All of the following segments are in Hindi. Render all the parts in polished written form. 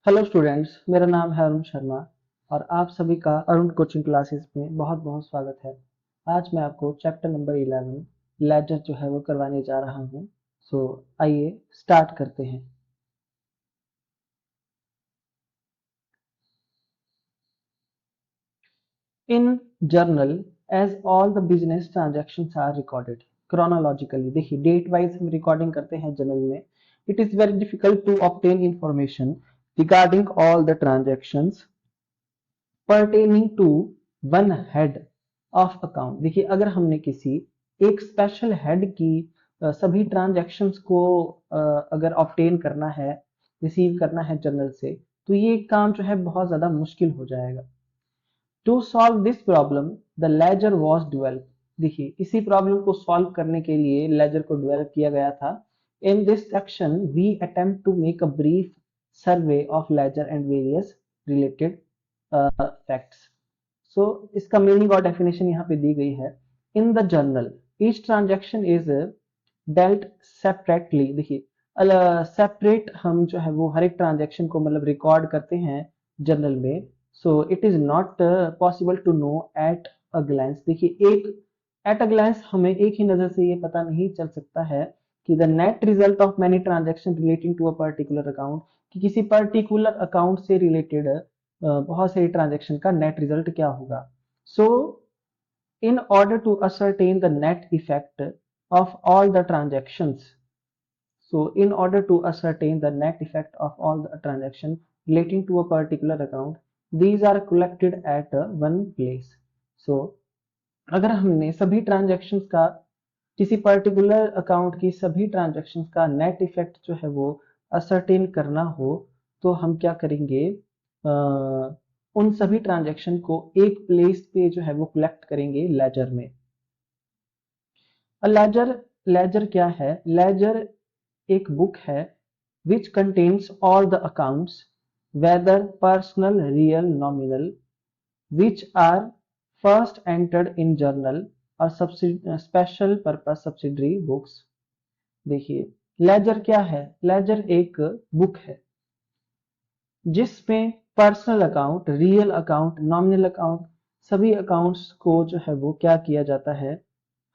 हेलो स्टूडेंट्स, मेरा नाम है अरुण शर्मा और आप सभी का अरुण कोचिंग क्लासेस में बहुत बहुत स्वागत है। आज मैं आपको चैप्टर नंबर 11 लेजर जो है वो करवाने जा रहा हूँ। सो आइए स्टार्ट करते हैं। In journal as all the business transactions are recorded chronologically. देखिए, डेट वाइज हम रिकॉर्डिंग करते हैं जर्नल में। It is very difficult to obtain information regarding all the transactions pertaining to one head of account. देखिए, अगर हमने किसी एक स्पेशल हेड की सभी ट्रांजैक्शंस को अगर ऑब्टेन करना है, रिसीव करना है जर्नल से, तो ये काम जो है बहुत ज्यादा मुश्किल हो जाएगा। To solve this problem the ledger was develop. देखिए, इसी प्रॉब्लम को सॉल्व करने के लिए लेजर को डेवलप किया गया था। In this section we attempt to make a brief survey of ledger and various related facts. So इसका मीनिंग और डेफिनेशन यहाँ पे दी गई है। In the journal each transaction is dealt separately. देखिए, सेपरेट हम जो है वो हर एक ट्रांजेक्शन को मतलब रिकॉर्ड करते हैं जर्नल में। So it is not possible to know at a glance. देखिए, एक एट अ ग्लैंस हमें एक ही नजर से ये पता नहीं चल सकता है कि the net result of many transaction relating to a particular account, कि किसी पर्टिकुलर अकाउंट से रिलेटेड बहुत सारी ट्रांजेक्शन का नेट रिजल्ट क्या होगा। सो in order to ascertain the net effect of all the transactions, so in order to ascertain the net effect of all the transaction relating to a particular account, these are collected at one place. So अगर हमने सभी ट्रांजेक्शन्स का, किसी पर्टिकुलर अकाउंट की सभी ट्रांजेक्शन्स का नेट इफेक्ट जो है वो असरटेन करना हो, तो हम क्या करेंगे, उन सभी ट्रांजेक्शन को एक प्लेस पे जो है वो कलेक्ट करेंगे लेजर में। लेजर लेजर क्या है? लेजर एक बुक है which contains all the accounts, whether personal, real, nominal, which are first entered in journal और special purpose subsidiary books। देखिए, लेजर क्या है? लेजर एक बुक है जिसमें personal account, real account, nominal account, सभी अकाउंट्स को जो है वो क्या किया जाता है,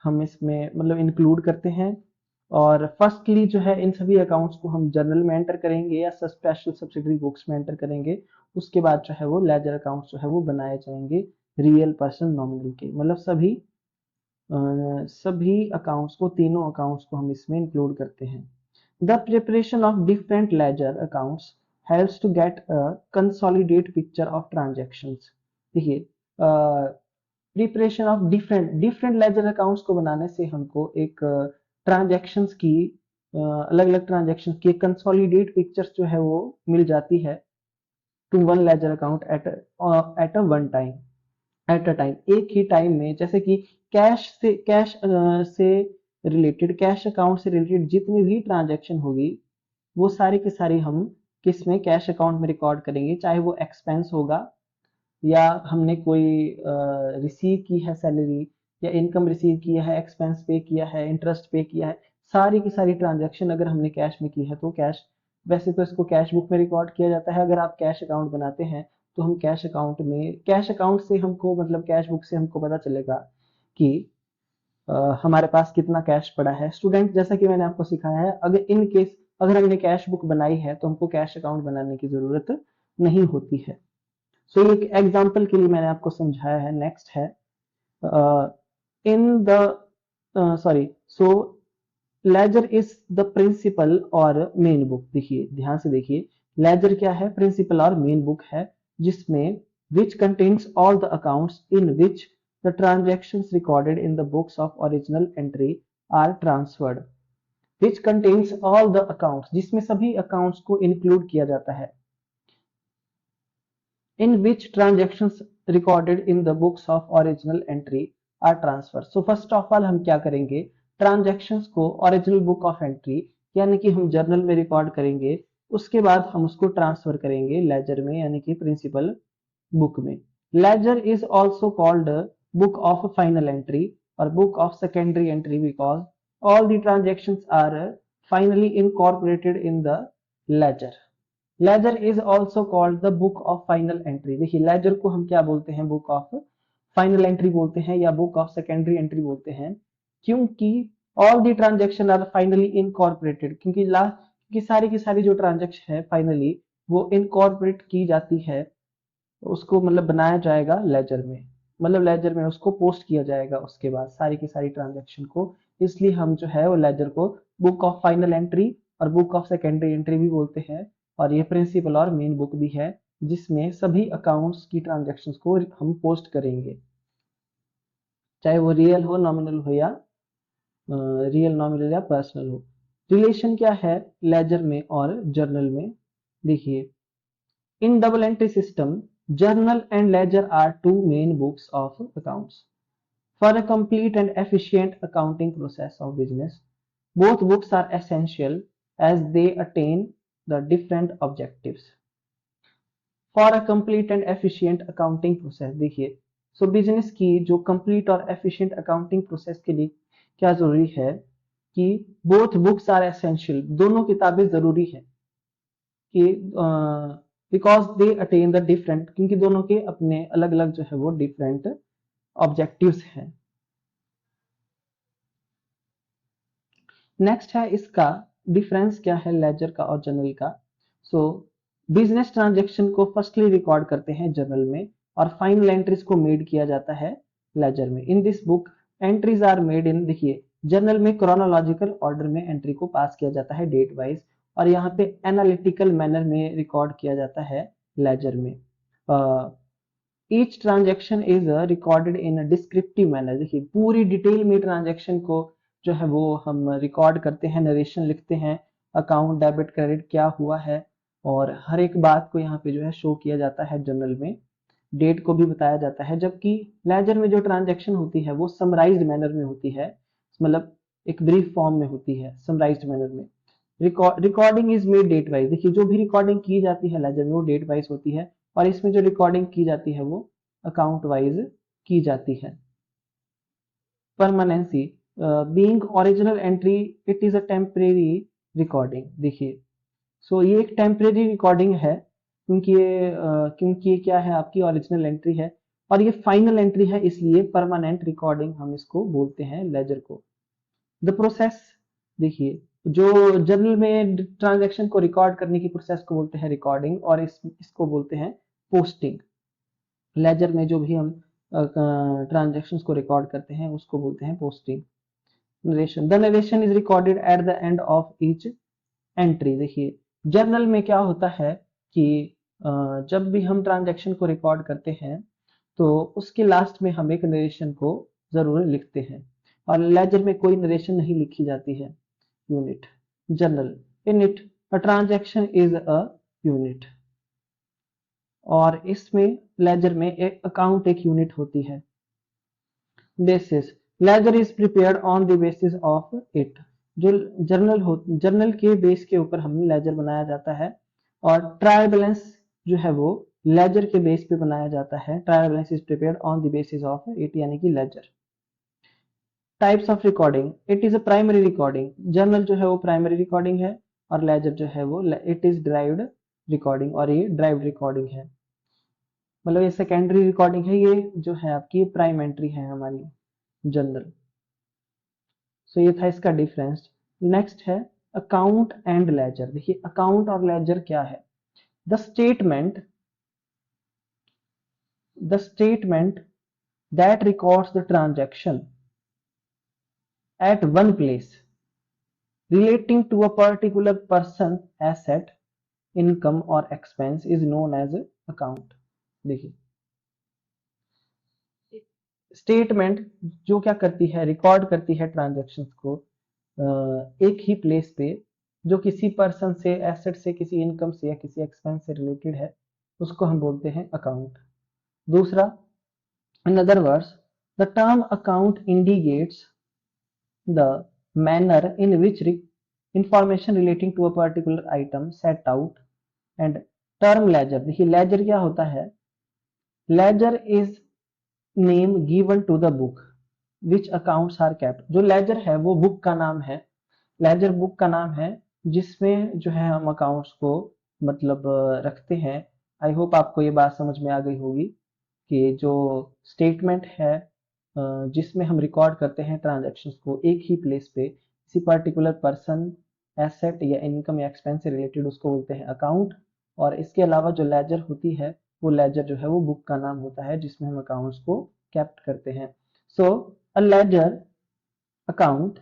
हम इसमें मतलब इंक्लूड करते हैं। और फर्स्टली जो है इन सभी अकाउंट्स को हम जर्नल में एंटर करेंगे या स्पेशल सब्सिडरी बुक्स में एंटर करेंगे। उसके बाद जो है वो लेजर अकाउंट्स जो है वो बनाए जाएंगे रियल, पर्सनल, नॉमिनल के, मतलब सभी अकाउंट्स को, तीनों अकाउंट्स को हम इसमें इंक्लूड करते हैं। The preparation of different ledger accounts helps to get a consolidate picture of transactions. देखिए, preparation of different different ledger accounts को बनाने से हमको एक ट्रांजैक्शंस की, अलग अलग ट्रांजैक्शंस की कंसोलिडेट पिक्चर्स जो है वो मिल जाती है to one ledger account at a one time, at a time, एक ही टाइम में। जैसे कि कैश से रिलेटेड, कैश अकाउंट से रिलेटेड जितनी भी ट्रांजैक्शन होगी वो सारी की सारी हम किस में, कैश अकाउंट में रिकॉर्ड करेंगे। चाहे वो एक्सपेंस होगा या हमने कोई रिसीव की है सैलरी, या इनकम रिसीव किया है, एक्सपेंस पे किया है, इंटरेस्ट पे किया है, सारी की सारी ट्रांजैक्शन अगर हमने कैश में की है तो कैश, वैसे तो इसको कैश बुक में रिकॉर्ड किया जाता है। अगर आप कैश अकाउंट बनाते हैं तो हम कैश अकाउंट में, कैश अकाउंट से हमको मतलब कैश बुक से हमको पता चलेगा कि हमारे पास कितना कैश पड़ा है। स्टूडेंट, जैसा कि मैंने आपको सिखाया है, अगर इन केस अगर हमने कैश बुक बनाई है तो हमको कैश अकाउंट बनाने की जरूरत नहीं होती है। सो एक एग्जाम्पल के लिए मैंने आपको समझाया है। नेक्स्ट है in the sorry so ledger is the principal और मेन बुक। देखिए, ध्यान से देखिए, लेजर क्या है? प्रिंसिपल और मेन बुक है जिसमें which contains all the accounts in which the transactions recorded in the books of original entry are transferred. Which contains all the accounts, जिसमें सभी अकाउंट्स को इंक्लूड किया जाता है। in which transactions recorded in the books of original entry are transferred। so first of all हम क्या करेंगे, ट्रांजैक्शंस को ओरिजिनल बुक ऑफ एंट्री यानी कि हम जर्नल में रिकॉर्ड करेंगे, उसके बाद हम उसको ट्रांसफर करेंगे लेजर में यानी कि प्रिंसिपल बुक में। Ledger is also called book of final entry और book of secondary entry because all the transactions are finally incorporated in the ledger. Ledger is also called the book of final entry. देखिए लेजर को हम क्या बोलते हैं, बुक ऑफ फाइनल एंट्री बोलते हैं या बुक ऑफ सेकेंडरी एंट्री बोलते हैं, क्योंकि all the transaction are finally incorporated, क्योंकि लास्ट की सारी जो ट्रांजेक्शन है फाइनली वो इनकॉर्पोरेट की जाती है, उसको मतलब बनाया जाएगा लेजर में, मतलब लेजर में उसको पोस्ट किया जाएगा उसके बाद सारी की सारी ट्रांजेक्शन को, इसलिए हम जो है वो लेजर को बुक ऑफ फाइनल एंट्री और बुक ऑफ सेकेंडरी एंट्री भी बोलते हैं। और ये प्रिंसिपल और मेन बुक भी है जिसमें सभी अकाउंट्स की ट्रांजेक्शन्स को हम पोस्ट करेंगे, चाहे वो रियल हो, नॉमिनल हो या रियल, नॉमिनल या पर्सनल हो। रिलेशन क्या है लेजर में और जर्नल में, देखिए in double entry system, journal and ledger are two main books of accounts. For a complete and efficient accounting process of business, both books are essential as they attain the different objectives. For a complete and efficient accounting process, देखिए सो बिजनेस की जो कंप्लीट और एफिशिएंट अकाउंटिंग प्रोसेस के लिए क्या जरूरी है कि बोथ बुक्स आर एसेंशियल, दोनों किताबें जरूरी है कि because they attain the different, क्योंकि दोनों के अपने अलग अलग जो है वो डिफरेंट ऑब्जेक्टिव्स हैं। नेक्स्ट है इसका डिफरेंस क्या है लेजर का और जर्नल का। सो बिजनेस ट्रांजेक्शन को फर्स्टली रिकॉर्ड करते हैं जर्नल में और फाइनल एंट्रीज को मेड किया जाता है लेजर में। In this book entries are made in, देखिए जर्नल में क्रोनोलॉजिकल ऑर्डर में एंट्री को पास किया जाता है डेट वाइज, और यहाँ पे एनालिटिकल मैनर में रिकॉर्ड किया जाता है लेजर में। Each transaction is recorded in descriptive manner, देखिए पूरी डिटेल में ट्रांजेक्शन को जो है वो हम रिकॉर्ड करते हैं, नरेशन लिखते हैं, अकाउंट डेबिट क्रेडिट क्या हुआ है, और हर एक बात को यहाँ पे जो है शो किया जाता है जर्नल में, डेट को भी बताया जाता है। जबकि लेजर में जो ट्रांजेक्शन होती है वो समराइज्ड मैनर में होती है, मतलब एक ब्रीफ फॉर्म में होती है, समराइज्ड मैनर में। Recording is made date wise, देखिए जो भी रिकॉर्डिंग की जाती है लेजर में वो डेट वाइज होती है, और इसमें जो रिकॉर्डिंग की जाती है वो अकाउंट वाइज की जाती है। Permanency being original entry, it is a temporary recording, देखिए सो ये एक टेम्परेरी रिकॉर्डिंग है क्योंकि ये क्या है आपकी ओरिजिनल एंट्री है, और ये फाइनल एंट्री है, इसलिए परमानेंट रिकॉर्डिंग हम इसको बोलते हैं लेजर को। द प्रोसेस, देखिए जो जर्नल में ट्रांजैक्शन को रिकॉर्ड करने की प्रोसेस को बोलते हैं रिकॉर्डिंग, और इसको बोलते हैं पोस्टिंग। लेजर में जो भी हम ट्रांजैक्शंस को रिकॉर्ड करते हैं उसको बोलते हैं posting. Narration, the narration is recorded at the end of each entry, देखिए जर्नल में क्या होता है कि जब भी हम ट्रांजैक्शन को रिकॉर्ड करते हैं तो उसके लास्ट में हम एक नरेशन को जरूर लिखते हैं, और लेजर में कोई नरेशन नहीं लिखी जाती है। Unit, journal, in it a transaction is a unit, और इसमें लेजर में एक अकाउंट एक यूनिट होती है। Basis, ledger is prepared on the basis of it, जो जर्नल के बेस के ऊपर हम लेजर बनाया जाता है, और ट्रायल बैलेंस जो है वो लेजर के बेस पे बनाया जाता है। Trial balance is prepared on the basis of it, यानी कि ledger. Types of recording, it is a primary recording, journal जो है वो प्राइमरी रिकॉर्डिंग है, और लेजर जो है वो इट इज ड्राइव्ड रिकॉर्डिंग, और ये ड्राइव्ड रिकॉर्डिंग है, मतलब ये सेकेंडरी रिकॉर्डिंग है, ये जो है आपकी प्राइम एंट्री है हमारी जर्नल। सो ये था इसका डिफरेंस। नेक्स्ट है अकाउंट एंड लेजर, देखिए अकाउंट और लेजर क्या है। The statement that records the transaction at one place relating to a particular person, asset, income or expense is known as account। देखिए स्टेटमेंट जो क्या करती है, रिकॉर्ड करती है ट्रांजैक्शंस को एक ही प्लेस पे, जो किसी पर्सन से, एसेट से, किसी इनकम से या किसी एक्सपेंस से रिलेटेड है, उसको हम बोलते हैं अकाउंट। दूसरा, in other words the term account indicates the manner in which information relating to a particular item set out, and term ledger, देखिए ledger क्या होता है, ledger is name given to the book which accounts are kept, जो ledger है वो बुक का नाम है, ledger बुक का नाम है जिसमें जो है हम अकाउंट्स को मतलब रखते हैं। आई होप आपको ये बात समझ में आ गई होगी कि जो स्टेटमेंट है जिसमें हम रिकॉर्ड करते हैं ट्रांजैक्शंस को एक ही प्लेस पे किसी पर्टिकुलर पर्सन, एसेट या इनकम या एक्सपेंस से रिलेटेड, उसको बोलते हैं अकाउंट। और इसके अलावा जो लेजर होती है, वो लेजर जो है वो बुक का नाम होता है जिसमें हम अकाउंट्स को कैप्ट करते हैं। सो अ laser account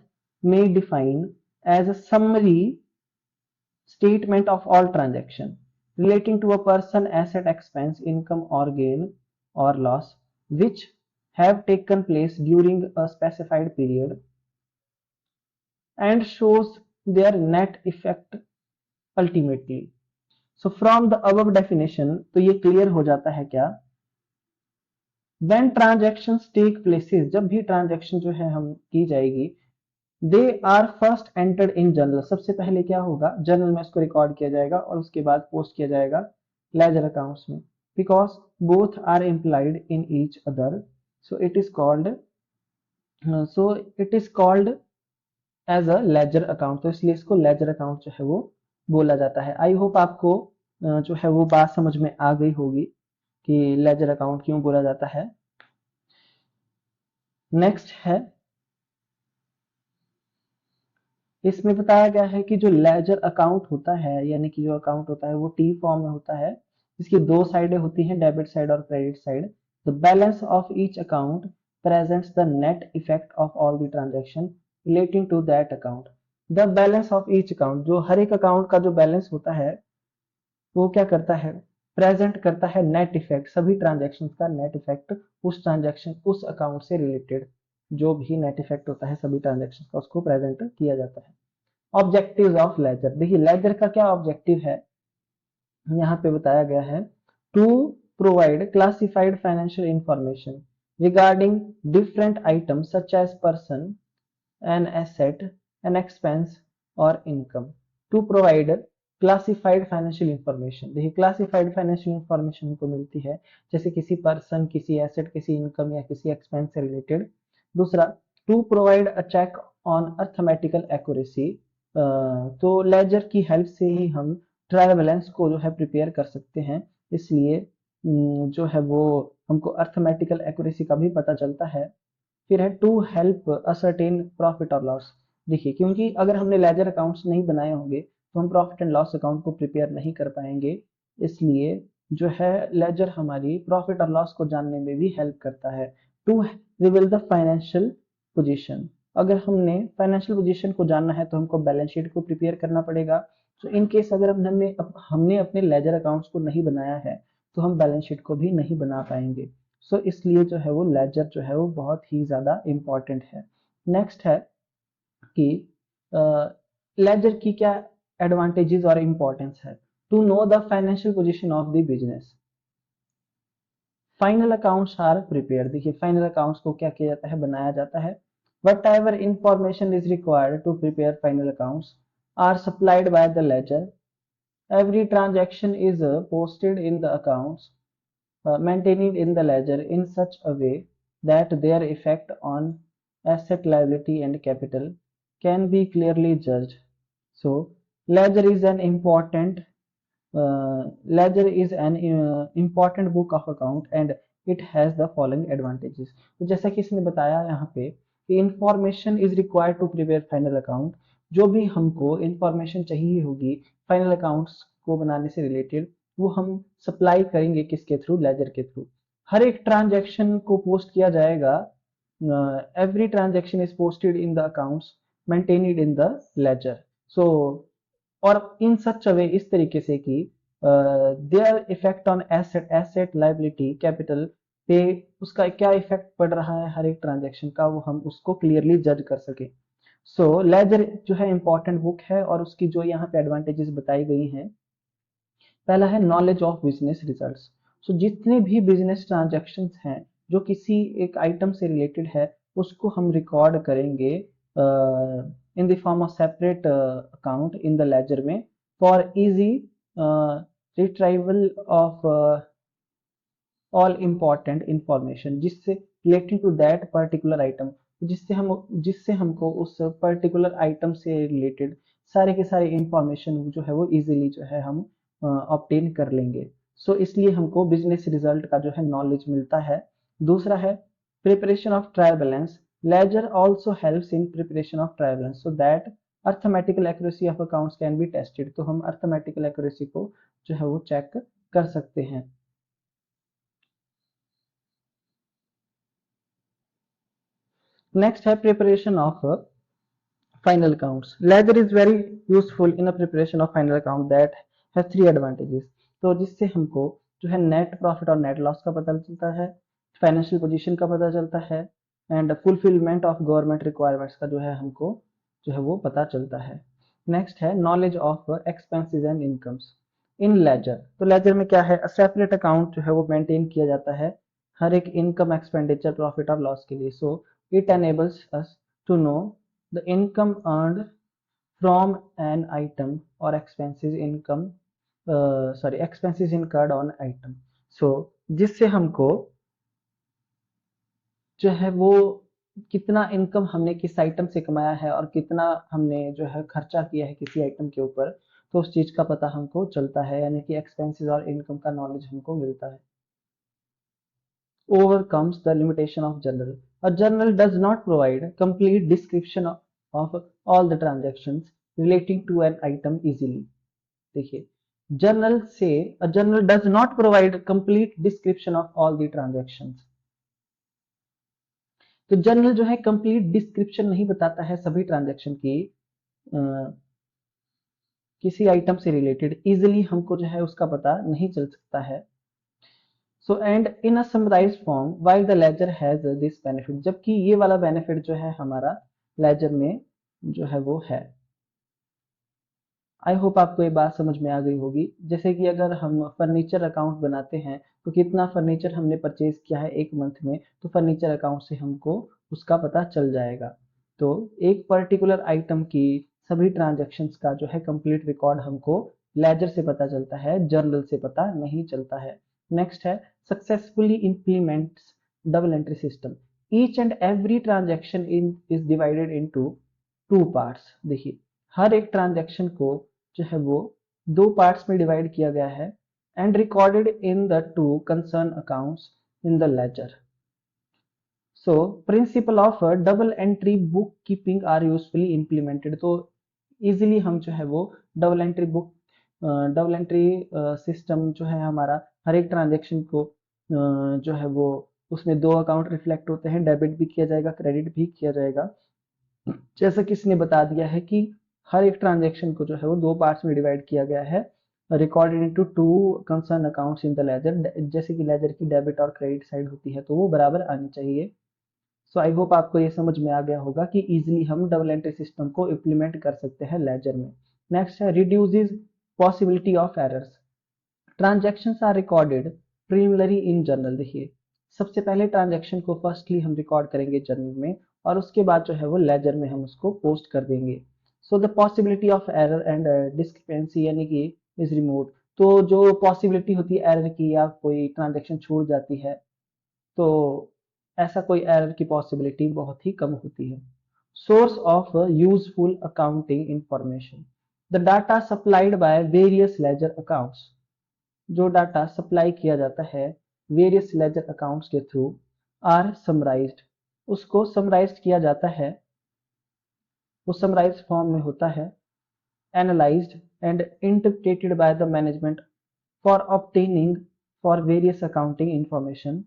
may define as a summary statement of all transaction relating to a person, asset, expense, income or gain or loss which have taken place during a specified period and shows their net effect ultimately. So from the above definition, तो ये clear हो जाता है क्या, when transactions take places, जब भी transaction जो है हम की जाएगी, they are first entered in journal, सबसे पहले क्या होगा, जर्नल में इसको रिकॉर्ड किया जाएगा और उसके बाद पोस्ट किया जाएगा लेजर अकाउंट्स में, because both are implied in each other, so it is called as a ledger account. तो इसलिए इसको लेजर अकाउंट जो है वो बोला जाता है। आई होप आपको जो है वो बात समझ में आ गई होगी कि लेजर अकाउंट क्यों बोला जाता है। नेक्स्ट है, इसमें बताया गया है कि जो लेजर अकाउंट होता है, यानी कि जो अकाउंट होता है वो टी फॉर्म में होता है। इसकी दो साइडें होती हैं, डेबिट साइड और credit side. The balance of each account presents the net effect of all the transaction relating to that account. The balance of each account, जो हर एक अकाउंट का जो बैलेंस होता है वो क्या करता है, प्रेजेंट करता है नेट इफेक्ट, सभी ट्रांजेक्शन का नेट इफेक्ट, उस ट्रांजेक्शन उस अकाउंट से रिलेटेड जो भी नेट इफेक्ट होता है सभी ट्रांजेक्शन का, उसको प्रेजेंट किया जाता है। ऑब्जेक्टिव्स ऑफ लेजर, देखिए लेजर का क्या ऑब्जेक्टिव है, यहाँ पे बताया गया है, to provide classified financial information regarding different items such as person, an asset, an expense और income. To provide classified financial information, देखिए क्लासिफाइड फाइनेंशियल इंफॉर्मेशन को मिलती है जैसे किसी पर्सन, किसी एसेट, किसी इनकम या किसी एक्सपेंस से रिलेटेड। दूसरा, to provide a check on arithmetical accuracy, तो लेजर की हेल्प से ही हम ट्रायल बैलेंस को जो है प्रिपेयर कर सकते हैं, इसलिए जो है वो हमको अर्थमेटिकल एक्यूरेसी का भी पता चलता है। फिर है टू हेल्प असर्टेन प्रॉफिट और लॉस, देखिए क्योंकि अगर हमने लेजर अकाउंट्स नहीं बनाए होंगे तो हम प्रॉफिट एंड लॉस अकाउंट को प्रिपेयर नहीं कर पाएंगे, इसलिए जो है लेजर हमारी प्रॉफिट और लॉस को जानने में भी हेल्प करता है। To reveal the financial position, अगर हमने फाइनेंशियल पोजीशन को जानना है तो हमको बैलेंस शीट को प्रिपेयर करना पड़ेगा। तो इन केस अगर हमने अपने लेजर अकाउंट्स को नहीं बनाया है तो हम बैलेंस शीट को भी नहीं बना पाएंगे। सो इसलिए जो है वो लेजर जो है वो बहुत ही ज्यादा इंपॉर्टेंट है। नेक्स्ट है कि लेजर की क्या एडवांटेजेस और इंपॉर्टेंस है, to know the financial position of the business, final accounts are prepare, देखिए फाइनल अकाउंट्स को क्या किया जाता है, बनाया जाता है। Whatever information is required to prepare final accounts are supplied by the ledger, every transaction is posted in the accounts, maintaining in the ledger in such a way that their effect on asset, liability and capital can be clearly judged. So ledger is an important important book of account and it has the following advantages। तो जैसा कि इसने बताया यहाँ पे कि information is required to prepare final account, जो भी हमको इंफॉर्मेशन चाहिए होगी फाइनल अकाउंट्स को बनाने से रिलेटेड वो हम सप्लाई करेंगे किसके थ्रू, लेजर के थ्रू। हर एक ट्रांजेक्शन को पोस्ट किया जाएगा, every transaction is posted in the accounts maintained in the ledger. So और इन सच वे, इस तरीके से कि their effect on asset liability capital पे उसका क्या इफेक्ट पड़ रहा है हर एक ट्रांजेक्शन का, वो हम उसको क्लियरली जज कर सके। सो लेजर जो है इंपॉर्टेंट बुक है और उसकी जो यहाँ पे एडवांटेजेस बताई गई हैं, पहला है नॉलेज ऑफ बिजनेस रिजल्ट्स। सो जितने भी बिजनेस ट्रांजेक्शन्स हैं जो किसी एक आइटम से रिलेटेड है उसको हम रिकॉर्ड करेंगे in the form of separate account in the ledger में for easy retrieval of all important information जिससे relating to that particular item, जिससे हमको उस पर्टिकुलर आइटम से रिलेटेड सारे के सारे इंफॉर्मेशन जो है वो इजीली जो है हम ऑब्टेन कर लेंगे। सो इसलिए हमको बिजनेस रिजल्ट का जो है नॉलेज मिलता है। दूसरा है preparation of trial balance. Ledger also helps in preparation of trial balance so that arithmetical accuracy of accounts can be tested. तो हम अर्थमेटिकल एक्यूरेसी को जो है वो चेक कर सकते हैं। नेक्स्ट है preparation of final accounts. Ledger is very useful in a preparation of final account that has three advantages. तो जिससे हमको जो है नेट प्रॉफिट और नेट लॉस का पता चलता है, फाइनेंशियल पोजीशन का पता चलता है, and fulfilment of government requirements का जो है हमको जो है वो पता चलता है। नेक्स्ट है knowledge of expenses and incomes in ledger. तो लेजर में क्या है, सेपरेट अकाउंट जो है वो मेंटेन किया जाता है हर एक इनकम, एक्सपेंडिचर, प्रॉफिट और लॉस के लिए। So it enables us to know the income earned from an item or expenses income expenses incurred on item। so जिससे हमको जो है वो कितना इनकम हमने किस आइटम से कमाया है और कितना हमने जो है खर्चा किया है किसी आइटम के ऊपर, तो उस चीज का पता हमको चलता है, यानी कि एक्सपेंसेस और इनकम का नॉलेज हमको मिलता है। overcomes the limitation of journal। A journal does not provide complete description of all the transactions relating to an item easily। देखिए, जर्नल से a journal does not provide complete description of all the transactions। तो जर्नल जो है कंप्लीट डिस्क्रिप्शन नहीं बताता है सभी ट्रांजैक्शन की, किसी आइटम से रिलेटेड इजिली हमको जो है उसका पता नहीं चल सकता है। So and in a summarised form while the ledger has this benefit, जबकि ये वाला बेनिफिट जो है हमारा लेजर में जो है वो है। आई होप आपको ये बात समझ में आ गई होगी। जैसे कि अगर हम फर्नीचर अकाउंट बनाते हैं तो कितना फर्नीचर हमने परचेज किया है एक मंथ में, तो फर्नीचर अकाउंट से हमको उसका पता चल जाएगा। तो एक पर्टिकुलर आइटम की सभी ट्रांजेक्शन्स का जो है कंप्लीट रिकॉर्ड हमको लेजर से पता चलता है, जर्नल से पता नहीं चलता है। नेक्स्ट है successfully implements double entry system. Each and every transaction is divided into two parts. देखिए, हर एक ट्रांजेक्शन को जो है वो दो पार्ट्स में डिवाइड किया गया है and recorded in the two concern accounts in the ledger. So principle of double entry book keeping are usefully implemented. तो इजिली हम जो है वो double entry book double entry system जो है हमारा हर एक ट्रांजेक्शन को जो है वो उसमें दो अकाउंट रिफ्लेक्ट होते हैं, डेबिट भी किया जाएगा, क्रेडिट भी किया जाएगा। जैसा कि इसने बता दिया है कि हर एक ट्रांजेक्शन को जो है वो दो पार्ट्स में डिवाइड किया गया है, recorded into two concern accounts in the ledger. जैसे कि लेजर की डेबिट और क्रेडिट साइड होती है तो वो बराबर आनी चाहिए। सो आई होप आपको ये समझ में आ गया होगा कि इजीली हम डबल एंट्री सिस्टम को इम्प्लीमेंट कर सकते हैं लेजर में। नेक्स्ट है reduces possibility of errors. Transactions are recorded preliminary in journal. देखिए, सबसे पहले ट्रांजेक्शन को फर्स्टली हम रिकॉर्ड करेंगे जर्नल में और उसके बाद जो है वो लेजर में हम उसको पोस्ट कर देंगे। So the possibility of error and discrepancy यानी कि इज रिमूव। तो जो पॉसिबिलिटी होती है एरर की या कोई ट्रांजेक्शन छूट जाती है, तो ऐसा कोई एरर की पॉसिबिलिटी बहुत ही कम होती है। Source of useful accounting information. The data supplied by various ledger accounts. जो डाटा सप्लाई किया जाता है वेरियस लेजर अकाउंट्स के थ्रू आर समराइज्ड, उसको समराइज्ड किया जाता है, वो समराइज्ड फॉर्म में होता है, analysed and interpreted by the management for obtaining for various accounting information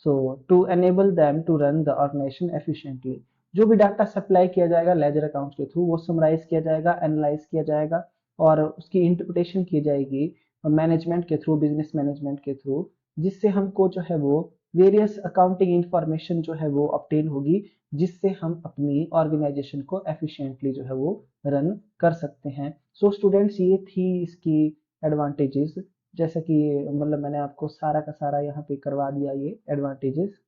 so to enable them to run the organisation efficiently. जो भी डाटा सप्लाई किया जाएगा लेजर अकाउंट्स के थ्रू वो समराइज किया जाएगा, एनालाइज किया जाएगा और उसकी इंटरप्रिटेशन की जाएगी मैनेजमेंट के थ्रू, बिजनेस मैनेजमेंट के थ्रू, जिससे हमको जो है वो वेरियस अकाउंटिंग इंफॉर्मेशन जो है वो ऑब्टेन होगी, जिससे हम अपनी ऑर्गेनाइजेशन को एफिशिएंटली जो है वो रन कर सकते हैं। सो स्टूडेंट्स, ये थी इसकी एडवांटेजेस। जैसा कि मतलब मैंने आपको सारा का सारा यहाँ पे करवा दिया ये एडवांटेजेस।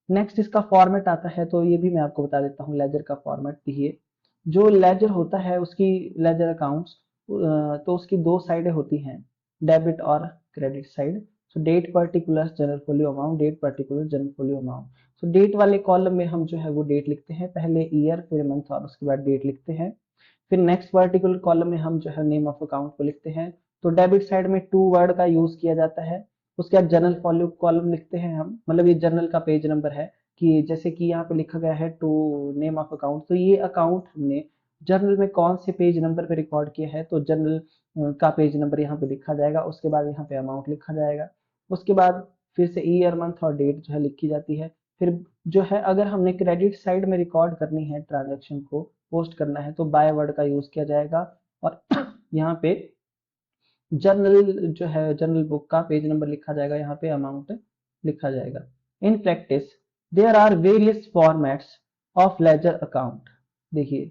नेक्स्ट इसका फॉर्मेट आता है, तो ये भी मैं आपको बता देता हूँ लेजर का फॉर्मेट। देखिए, जो लेजर होता है उसकी लेजर अकाउंट्स तो उसकी दो साइडें होती हैं, डेबिट और credit side. So date particular journal folio amount, date particular journal folio amount. So date वाले कॉलम में हम जो है वो डेट लिखते हैं, पहले ईयर फिर मंथ और उसके बाद डेट लिखते हैं। फिर नेक्स्ट वर्टिकल कॉलम में हम जो है नेम ऑफ अकाउंट को लिखते हैं। तो डेबिट साइड में टू वर्ड का यूज किया जाता है। उसके बाद जर्नल फॉलो कॉलम लिखते हैं हम, मतलब ये जर्नल का पेज नंबर है, कि जैसे कि यहाँ पे लिखा गया है टू नेम ऑफ अकाउंट, तो ये अकाउंट हमने जर्नल में कौन से पेज नंबर पे रिकॉर्ड किया है, तो जर्नल का पेज नंबर यहाँ पे लिखा जाएगा। उसके बाद यहाँ पे अमाउंट लिखा जाएगा। उसके बाद फिर से ईयर मंथ और डेट जो है लिखी जाती है। फिर जो है अगर हमने क्रेडिट साइड में रिकॉर्ड करनी है ट्रांजेक्शन को पोस्ट करना है तो बाय वर्ड का यूज किया जाएगा। और यहाँ पे जर्नल जो है जर्नल बुक का पेज नंबर लिखा जाएगा, यहाँ पे अमाउंट लिखा जाएगा। In practice there are various formats of ledger account. देखिए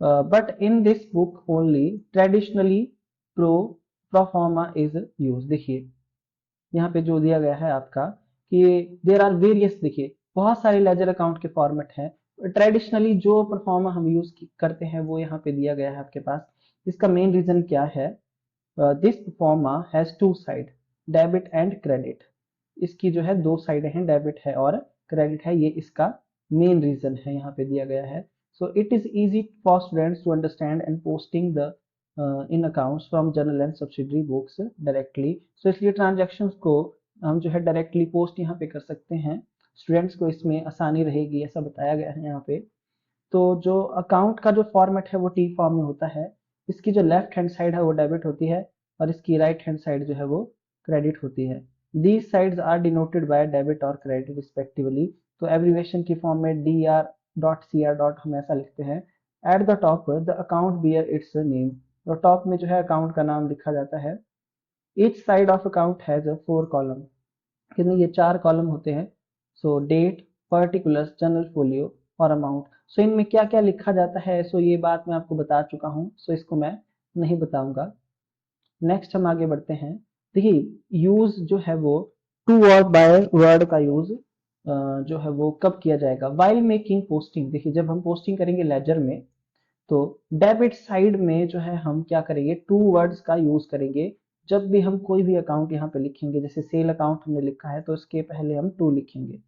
but in this book only traditionally pro proforma is use. देखिए यहाँ पे जो दिया गया है आपका कि देर आर वेरियस, देखिए बहुत सारे लेजर अकाउंट के फॉर्मेट हैं। ट्रेडिशनली जो परफॉर्मा हम यूज करते हैं वो यहाँ पे दिया गया है आपके पास। इसका मेन रीजन क्या है, this proforma has two side, debit and credit. इसकी जो है दो साइड हैं, डेबिट है और क्रेडिट है, ये इसका मेन रीजन है यहाँ पे दिया गया है। So it is easy for students to understand and posting the in accounts from journal and subsidiary books directly. सो इसलिए ट्रांजेक्शन्स को हम जो है डायरेक्टली पोस्ट यहाँ पे कर सकते हैं, स्टूडेंट्स को इसमें आसानी रहेगी, ऐसा बताया गया है यहाँ पे। तो जो अकाउंट का जो फॉर्मेट है वो टी फॉर्म में होता है। इसकी जो लेफ्ट हैंड साइड है वो डेबिट होती है और इसकी राइट हैंड साइड जो है वो क्रेडिट होती है। These sides are denoted by debit और क्रेडिट रिस्पेक्टिवली। तो एब्रीवेशन की फॉर्म में D R dot C R dot हम ऐसा लिखते हैं। At the top the account bear its name, तो टॉप में जो है अकाउंट का नाम लिखा जाता है। Each side of account has a 4 column, कितने ये 4 कॉलम होते हैं। So date, particulars, general folio और अमाउंट। सो इनमें क्या क्या लिखा जाता है, सो ये बात मैं आपको बता चुका हूँ, सो इसको मैं नहीं बताऊंगा। नेक्स्ट हम आगे बढ़ते हैं। देखिए यूज जो है वो टू और बाय वर्ड का यूज जो है वो कब किया जाएगा, वाइल मेकिंग पोस्टिंग। देखिए जब हम पोस्टिंग करेंगे लेजर में तो डेबिट साइड में जो है हम क्या करेंगे, टू वर्ड्स का यूज करेंगे। जब भी हम कोई भी अकाउंट यहाँ पे लिखेंगे, जैसे सेल अकाउंट हमने लिखा है तो इसके पहले हम टू लिखेंगे।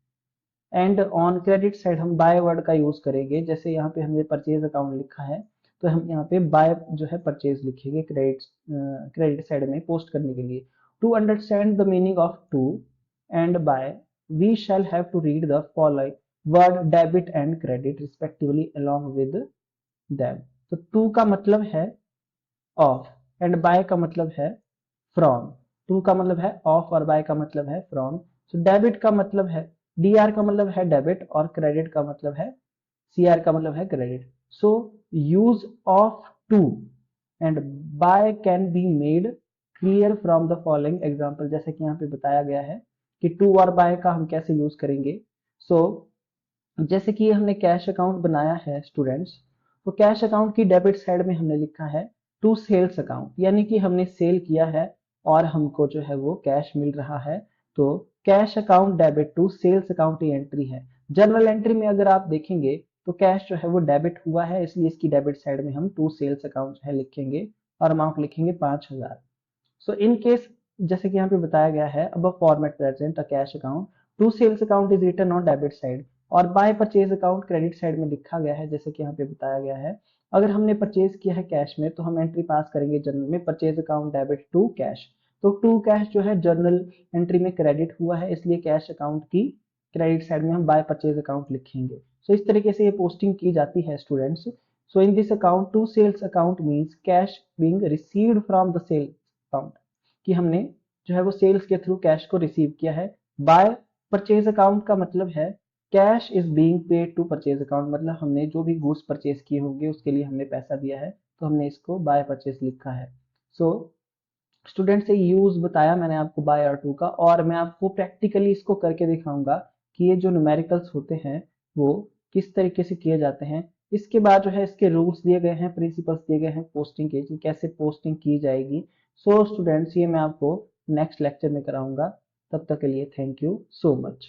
एंड ऑन क्रेडिट साइड हम बाय वर्ड का यूज करेंगे, जैसे यहाँ पे हमने परचेज अकाउंट लिखा है तो हम यहाँ पे बाय जो है परचेज लिखेंगे क्रेडिट साइड में पोस्ट करने के लिए। To understand the meaning of to and by we shall have to read the following word debit and credit respectively along with them. तो टू का मतलब है ऑफ एंड बाय का मतलब है फ्रॉम। टू का मतलब है ऑफ और बाय का मतलब है फ्रॉम। सो डेबिट का मतलब है, डी आर का मतलब है डेबिट और क्रेडिट का मतलब है सी आर का मतलब है credit. So use of to and by can be made clear from the following example. जैसे कि यहाँ पे बताया गया है कि टू और बाय का हम कैसे यूज करेंगे। सो जैसे कि हमने कैश अकाउंट बनाया है स्टूडेंट्स, तो कैश अकाउंट की डेबिट साइड में हमने लिखा है टू सेल्स अकाउंट, यानी कि हमने सेल किया है और हमको जो है वो कैश मिल रहा है। तो cash account debit to sales account ये एंट्री है। जर्नल एंट्री में अगर आप देखेंगे तो कैश जो है वो डेबिट हुआ है, इसलिए इसकी डेबिट साइड में हम टू सेल्स अकाउंट जो है लिखेंगे और अमाउंट लिखेंगे 5000। सो इन केस जैसे कि यहाँ पे बताया गया है अब format present a cash account to sales account is written on debit side और by purchase account credit side में लिखा गया है, जैसे कि यहाँ पे बताया गया है। अगर हमने परचेज किया है कैश में तो हम एंट्री पास करेंगे जर्नल में purchase account debit to cash. तो टू कैश जो है जर्नल एंट्री में क्रेडिट हुआ है, इसलिए कैश अकाउंट की क्रेडिट साइड में हम बाय परचेज अकाउंट लिखेंगे। सो इस तरीके से ये पोस्टिंग की जाती है students. So in this account to sales account means cash being received from the sale account, कि हमने जो है वो सेल्स के थ्रू कैश को रिसीव किया है। बाय परचेज अकाउंट का मतलब है cash is being paid to purchase account, मतलब हमने जो भी गुड्स परचेज किए होंगे उसके लिए हमने पैसा दिया है तो हमने इसको बाय परचेज लिखा है। सो स्टूडेंट से यूज बताया मैंने आपको बाय और टू का, और मैं आपको प्रैक्टिकली इसको करके दिखाऊंगा कि ये जो न्यूमेरिकल्स होते हैं वो किस तरीके से किए जाते हैं। इसके बाद जो है इसके रूल्स दिए गए हैं, प्रिंसिपल्स दिए गए हैं पोस्टिंग के, कि कैसे पोस्टिंग की जाएगी। सो स्टूडेंट्स ये मैं आपको नेक्स्ट लेक्चर में कराऊंगा। तब तक के लिए थैंक यू सो मच।